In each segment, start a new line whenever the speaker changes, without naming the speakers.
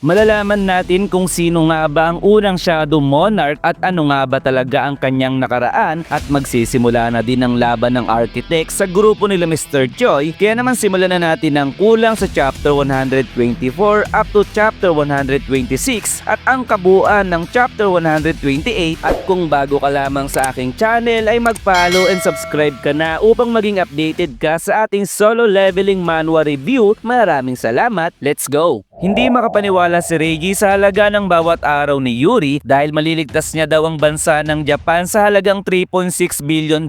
Malalaman natin kung sino nga ba ang unang Shadow Monarch at ano nga ba talaga ang kanyang nakaraan, at magsisimula na din ang laban ng Architect sa grupo nila Mr. Choi. Kaya naman simulan na natin ng kulang sa chapter 124 up to chapter 126 at ang kabuuan ng chapter 128. At kung bago ka lamang sa aking channel ay mag-follow and subscribe ka na upang maging updated ka sa ating solo leveling manhwa review. Maraming salamat, let's go! Hindi makapaniwala si Reiji sa halaga ng bawat araw ni Yuri dahil maliligtas niya daw ang bansa ng Japan sa halagang $3.6 billion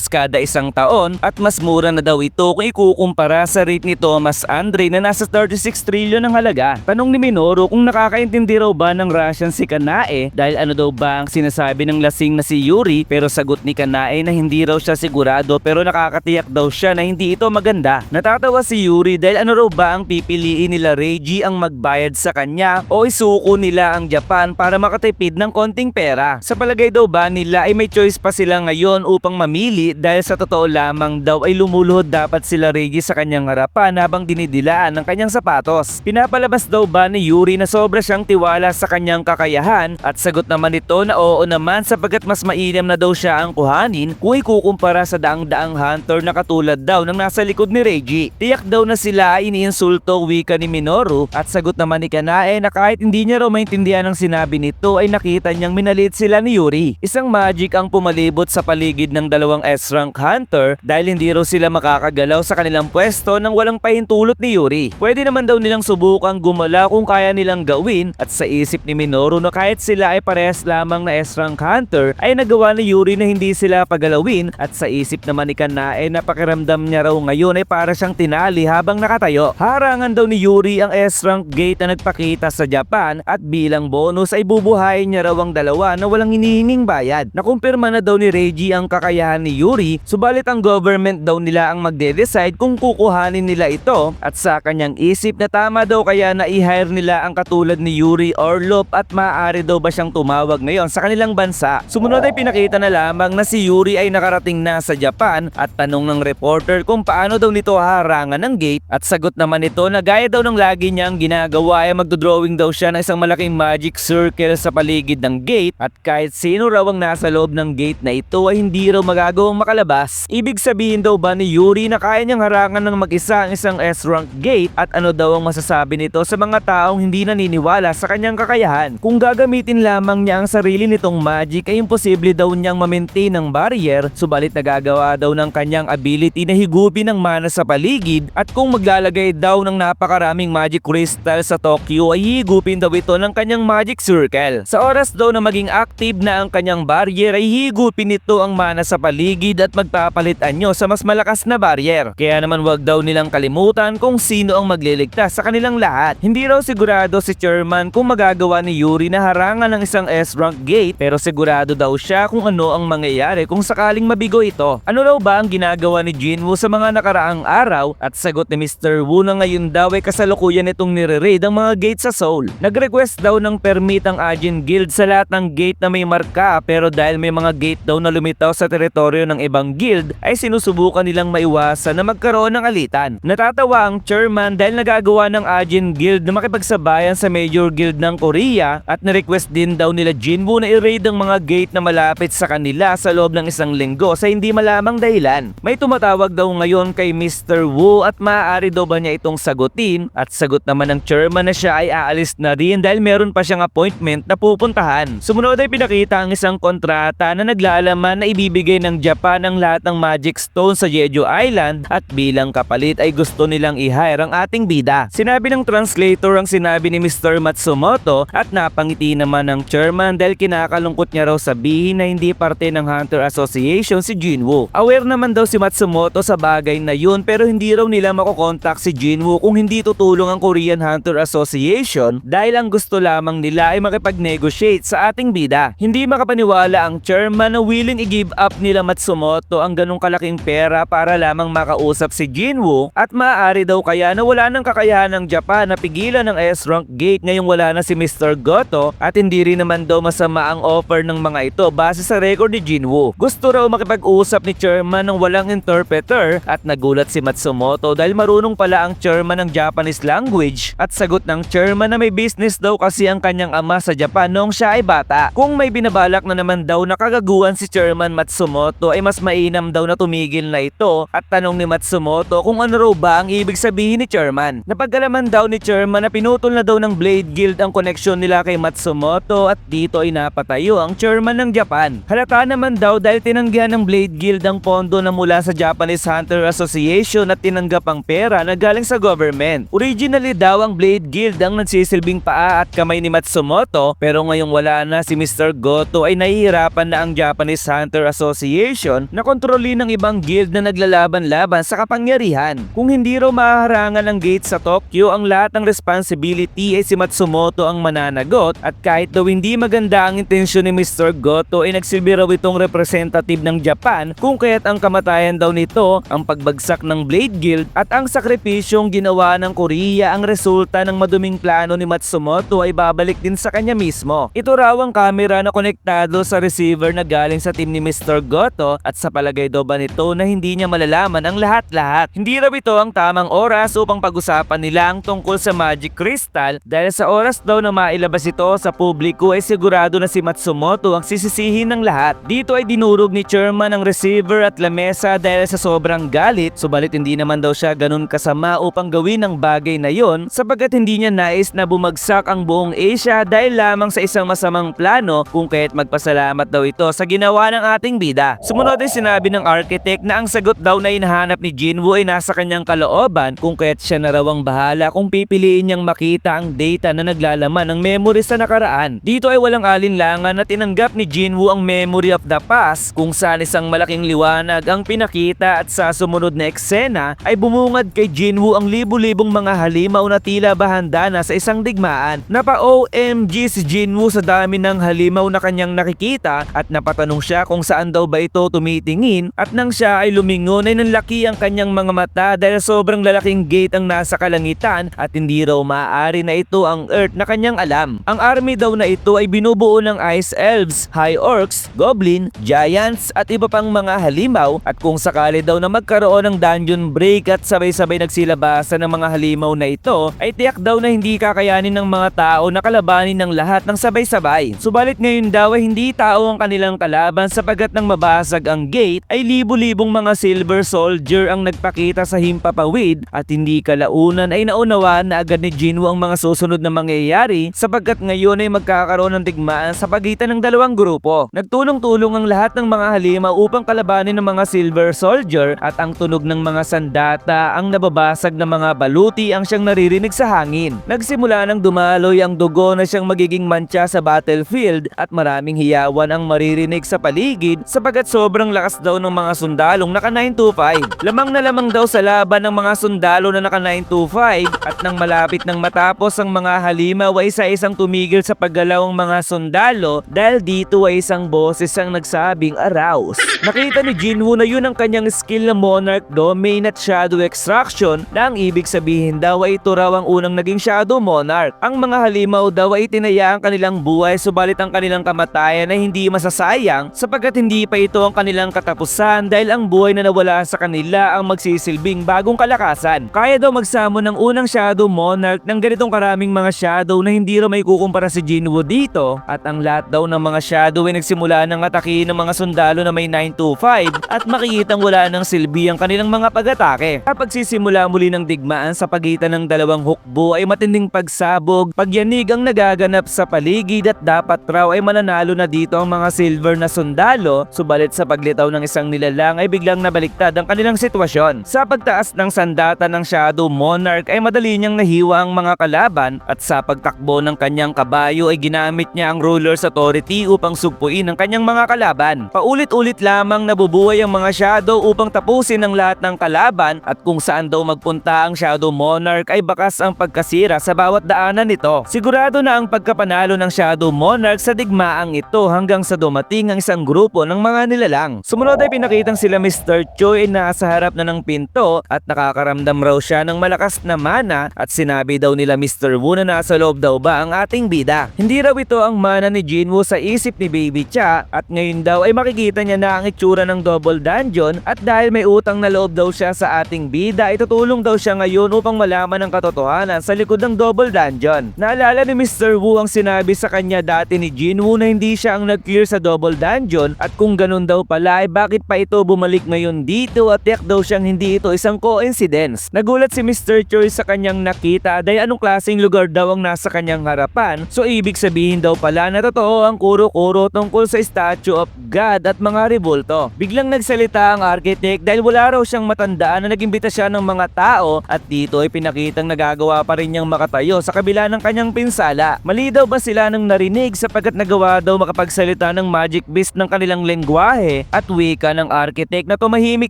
kada isang taon, at mas mura na daw ito kung ikukumpara sa rate ni Thomas Andre na nasa 36 trillion ang halaga. Tanong ni Minoru kung nakakaintindi raw ba ng Russian si Kanae dahil ano daw ba ang sinasabi ng lasing na si Yuri, pero sagot ni Kanae na hindi raw siya sigurado pero nakakatiyak daw siya na hindi ito maganda. Natatawa si Yuri dahil ano raw ba ang pipiliin nila Reiji, ang magbayad sa kanya o isuko nila ang Japan para makatipid ng konting pera. Sa palagay daw ba nila ay may choice pa sila ngayon upang mamili dahil sa totoo lamang daw ay lumuluhod dapat sila Reiji sa kanyang harapan habang dinidilaan ng kanyang sapatos. Pinapalabas daw ba ni Yuri na sobra siyang tiwala sa kanyang kakayahan, at sagot naman ito na oo naman sapagkat mas mainam na daw siya ang kuhanin kung ikukumpara sa daang-daang hunter na katulad daw ng nasa likod ni Reiji. Tiyak daw na sila ay iniinsulto, wika ni Minoru, at sagot naman ni Kanae na kahit hindi niya raw maintindihan ang sinabi nito ay nakita niyang minalit sila ni Yuri. Isang magic ang pumalibot sa paligid ng dalawang S-rank hunter dahil hindi raw sila makakagalaw sa kanilang pwesto nang walang pahintulot ni Yuri. Pwede naman daw nilang subukang gumala kung kaya nilang gawin, at sa isip ni Minoru na kahit sila ay parehas lamang na S-rank hunter ay nagawa ni Yuri na hindi sila pagalawin, at sa isip naman ni Kanae na pakiramdam niya raw ngayon ay para siyang tinali habang nakatayo. Harangan daw ni Yuri ang S-rank gate na nagpakita sa Japan, at bilang bonus ay bubuhayin niya raw ang dalawa na walang hinihinging bayad. Nakumpirma na daw ni Reiji ang kakayahan ni Yuri, subalit ang government daw nila ang magde-decide kung kukuhanin nila ito, at sa kanyang isip na tama daw kaya na i-hire nila ang katulad ni Yuri Orlov, at maaari daw ba siyang tumawag ngayon sa kanilang bansa. Sumunod ay pinakita na lamang na si Yuri ay nakarating na sa Japan, at tanong ng reporter kung paano daw nito harangan ng gate, at sagot naman ito na gaya daw ng lagi niyang ginagawa ay magdodrawing daw siya ng isang malaking magic circle sa paligid ng gate, at kahit sino raw ang nasa loob ng gate na ito ay hindi raw magagawang makalabas. Ibig sabihin daw ba ni Yuri na kaya niyang harangan ng mag-isa ang isang S-rank gate, at ano daw ang masasabi nito sa mga taong hindi naniniwala sa kanyang kakayahan? Kung gagamitin lamang niya ang sarili nitong magic ay imposible daw niyang ma-maintain ang barrier, subalit nagagawa daw ng kanyang ability na higupin ang mana sa paligid, at kung maglalagay daw ng napakaraming magic crystal sa Tokyo ay higupin daw ito ng kanyang magic circle. Sa oras daw na maging active na ang kanyang barrier ay higupin nito ang mana sa paligid at magpapalitan nyo sa mas malakas na barrier. Kaya naman wag daw nilang kalimutan kung sino ang magliligtas sa kanilang lahat. Hindi raw sigurado si Chairman kung magagawa ni Yuri na harangan ng isang S-rank gate, pero sigurado daw siya kung ano ang mangyayari kung sakaling mabigo ito. Ano raw ba ang ginagawa ni Jinwoo sa mga nakaraang araw? At sagot ni Mr. Wu na ngayon daw ay kasalukuyan itong nire-raid ang mga gate sa Seoul. Nag-request daw ng permit ang Ajin Guild sa lahat ng gate na may marka, pero dahil may mga gate daw na lumitaw sa teritoryo ng ibang guild ay sinusubukan nilang maiwasan na magkaroon ng alitan. Natatawa ang chairman dahil nagagawa ng Ajin Guild na makipagsabayan sa major guild ng Korea, at na-request din daw nila Jinwoo na i-raid ang mga gate na malapit sa kanila sa loob ng isang linggo sa hindi malamang dahilan. May tumatawag daw ngayon kay Mr. Wu at maaari daw ba niya itong sagutin, at sagot naman ng chairman na siya ay aalis na rin dahil meron pa siyang appointment na pupuntahan. Sumunod ay pinakita ang isang kontrata na naglalaman na ibibigay ng Japan ang lahat ng magic stone sa Jeju Island, at bilang kapalit ay gusto nilang i-hire ang ating bida. Sinabi ng translator ang sinabi ni Mr. Matsumoto, at napangiti naman ng chairman dahil kinakalungkot niya raw sabihin na hindi parte ng Hunter Association si Jinwoo. Aware naman daw si Matsumoto sa bagay na yun, pero hindi raw nila makokontak si Jinwoo kung hindi tutulong ang Korean Hunter Association dahil ang gusto lamang nila ay makipag-negotiate sa ating bida. Hindi makapaniwala ang chairman na willing i-give up nila Matsumoto ang ganong kalaking pera para lamang makausap si Jinwoo, at maaari daw kaya na wala ng kakayahan ng Japan na pigilan ng S-rank gate ngayong wala na si Mr. Goto, at hindi rin naman daw masama ang offer ng mga ito base sa record ni Jinwoo. Gusto raw makipag-usap ni chairman ng walang interpreter, at nagulat si Matsumoto dahil marunong pala ang chairman ng Japanese language college. At sagot ng chairman na may business daw kasi ang kanyang ama sa Japan noong siya ay bata. Kung may binabalak na naman daw na kagaguhan si Chairman Matsumoto ay mas mainam daw na tumigil na ito at tanong ni Matsumoto kung ano raw ba ang ibig sabihin ni Chairman. Napag-alaman daw ni Chairman na pinutol na daw ng Blade Guild ang koneksyon nila kay Matsumoto at dito ay napatayo ang Chairman ng Japan. Halata naman daw dahil tinanggihan ng Blade Guild ang pondo na mula sa Japanese Hunter Association at tinanggap ang pera na galing sa government. Originally daw ang Blade Guild ang nagsisilbing paa at kamay ni Matsumoto pero ngayong wala na si Mr. Goto ay nahihirapan na ang Japanese Hunter Association na kontrolin ng ibang guild na naglalaban-laban sa kapangyarihan. Kung hindi raw mahaharangan ng gate sa Tokyo, ang lahat ng responsibility ay si Matsumoto ang mananagot at kahit daw hindi maganda ang intensyon ni Mr. Goto ay nagsilbi raw itong representative ng Japan kung kaya't ang kamatayan daw nito, ang pagbagsak ng Blade Guild at ang sakripisyong ginawa ng Korea ang resulta ng maduming plano ni Matsumoto ay babalik din sa kanya mismo. Ito raw ang kamera na konektado sa receiver na galing sa team ni Mr. Goto at sa palagay daw ba nito na hindi niya malalaman ang lahat-lahat. Hindi raw ito ang tamang oras upang pag-usapan nila ang tungkol sa Magic Crystal dahil sa oras daw na mailabas ito sa publiko ay sigurado na si Matsumoto ang sisisihin ng lahat. Dito ay dinurog ni Chairman ang receiver at lamesa dahil sa sobrang galit, subalit hindi naman daw siya ganun kasama upang gawin ang bagay na yon sapagkat hindi niya nais na bumagsak ang buong Asia dahil lamang sa isang masamang plano kung kaya't magpasalamat daw ito sa ginawa ng ating bida. Sumunod ay sinabi ng architect na ang sagot daw na hinahanap ni Jinwoo ay nasa kanyang kalooban kung kaya't siya na raw ang bahala kung pipiliin niyang makita ang data na naglalaman ng memory sa nakaraan. Dito ay walang alinlangan na tinanggap ni Jinwoo ang memory of the past kung saan isang malaking liwanag ang pinakita at sa sumunod na eksena ay bumungad kay Jinwoo ang libu-libong mga halimaw na tila bahanda na sa isang digmaan. Napa-OMG si Jinwoo sa dami ng halimaw na kanyang nakikita at napatanong siya kung saan daw ba ito tumitingin at nang siya ay lumingon ay nanlaki ang kanyang mga mata dahil sobrang lalaking gate ang nasa kalangitan at hindi raw maaari na ito ang Earth na kanyang alam. Ang army daw na ito ay binubuo ng Ice Elves, High Orcs, Goblin, Giants at iba pang mga halimaw at kung sakali daw na magkaroon ng dungeon break at sabay-sabay nagsilabasan ng mga halimaw na ito ay tiyak daw na hindi kakayanin ng mga tao na kalabanin ng lahat ng sabay-sabay. Subalit ngayon daw ay hindi tao ang kanilang kalaban sapagkat nang mabasag ang gate ay libu-libong mga silver soldier ang nagpakita sa himpapawid at hindi kalaunan ay naunawaan na agad ni Jinwoo ang mga susunod na mangyayari sapagkat ngayon ay magkakaroon ng digmaan sa pagitan ng dalawang grupo. Nagtulong-tulong ang lahat ng mga halimaw upang kalabanin ng mga silver soldier at ang tunog ng mga sandata ang nababasag na mga baluti ang siyang naririnig sa hangin. Nagsimula nang dumaloy ang dugo na siyang magiging mantsa sa battlefield at maraming hiyawan ang maririnig sa paligid sapagkat sobrang lakas daw ng mga sundalong naka 925. Lamang na lamang daw sa laban ng mga sundalo na naka 925 at nang malapit nang matapos ang mga halimaw ay isa-isang tumigil sa paggalaw ang mga sundalo dahil dito ay isang boses ang nagsabing arouse. Nakita ni Jinwoo na yun ang kanyang skill na Monarch Domain at Shadow Extraction na ang ibig sabihin daw ay ito raw ang unang naging Shadow Monarch. Ang mga halimaw daw ay tinaya ang kanilang buhay subalit ang kanilang kamatayan ay hindi masasayang sapagkat hindi pa ito ang kanilang katapusan dahil ang buhay na nawala sa kanila ang magsisilbing bagong kalakasan. Kaya daw magsamo ng unang Shadow Monarch ng ganitong karaming mga shadow na hindi raw may kukumpara si Jinwoo dito at ang lahat daw ng mga shadow ay nagsimula ng atake ng mga sundalo na may 925 at makikitang wala ng silbi ang kanilang mga pag-atake. Kapag sisimula muli ng digmaan sa pagitan ng dalawang hukbo ay matinding pagsabog, pagyanig ang nagaganap sa paligid at dapat raw ay mananalo na dito ang mga silver na sundalo subalit sa paglitaw ng isang nilalang ay biglang nabaliktad ang kanilang sitwasyon. Sa pagtaas ng sandata ng Shadow Monarch ay madali niyang nahiwa ang mga kalaban at sa pagtakbo ng kanyang kabayo ay ginamit niya ang Ruler's Authority upang sugpuin ang kanyang mga kalaban. Paulit-ulit lamang nabubuhay ang mga shadow upang tapusin ang lahat ng kalaban at kung saan daw magpunta ang Shadow Monarch ay bakas ang pagkasira sa bawat daanan nito. Sigurado na ang pagkapanalo ng Shadow Monarch sa digmaang ito hanggang sa dumating ang isang grupo ng mga nilalang. Sumunod ay pinakitang sila Mr. Choi ay nasa harap na ng pinto at nakakaramdam raw siya ng malakas na mana at sinabi daw nila Mr. Wu na nasa loob daw ba ang ating bida. Hindi raw ito ang mana ni Jinwoo sa isip ni Baby Cha at ngayon daw ay makikita niya na ang itsura ng double dungeon at dahil may utang na loob daw siya sa ating bida ay tutulong daw siya ngayon upang malaman ang katotohanan katotohanan sa likod ng Double Dungeon. Naalala ni Mr. Wu ang sinabi sa kanya dati ni Jinwoo na hindi siya ang nag-clear sa Double Dungeon at kung ganun daw pala ay bakit pa ito bumalik ngayon dito at tiyak daw siyang hindi ito isang coincidence. Nagulat si Mr. Choi sa kanyang nakita dahil anong klaseng lugar daw ang nasa kanyang harapan, so ibig sabihin daw pala na totoo ang kuro-kuro tungkol sa Statue of God at mga rebulto. Biglang nagsalita ang architect dahil wala raw siyang matandaan na nag-imbita siya ng mga tao at dito ay pinakitang nagagawa pa rin niyang makatayo sa kabila ng kanyang pinsala. Mali daw ba sila nang narinig sapagkat nagawa daw makapagsalita ng magic beast ng kanilang lengguwahe at wika ng architect na tumahimik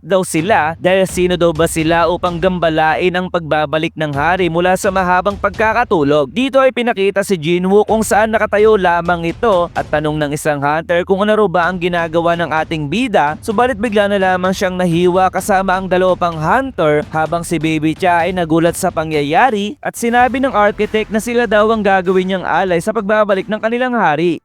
daw sila dahil sino daw ba sila upang gambalain ang pagbabalik ng hari mula sa mahabang pagkakatulog. Dito ay pinakita si Jinwoo kung saan nakatayo lamang ito at tanong ng isang hunter kung ano raw ba ang ginagawa ng ating bida, subalit bigla na lamang siyang nahiwa kasama ang dalawa pang hunter habang si Baby Cha ay nagulat sa pangyayari at sinabi ng architect na sila daw ang gagawin niyang alay sa pagbabalik ng kanilang hari.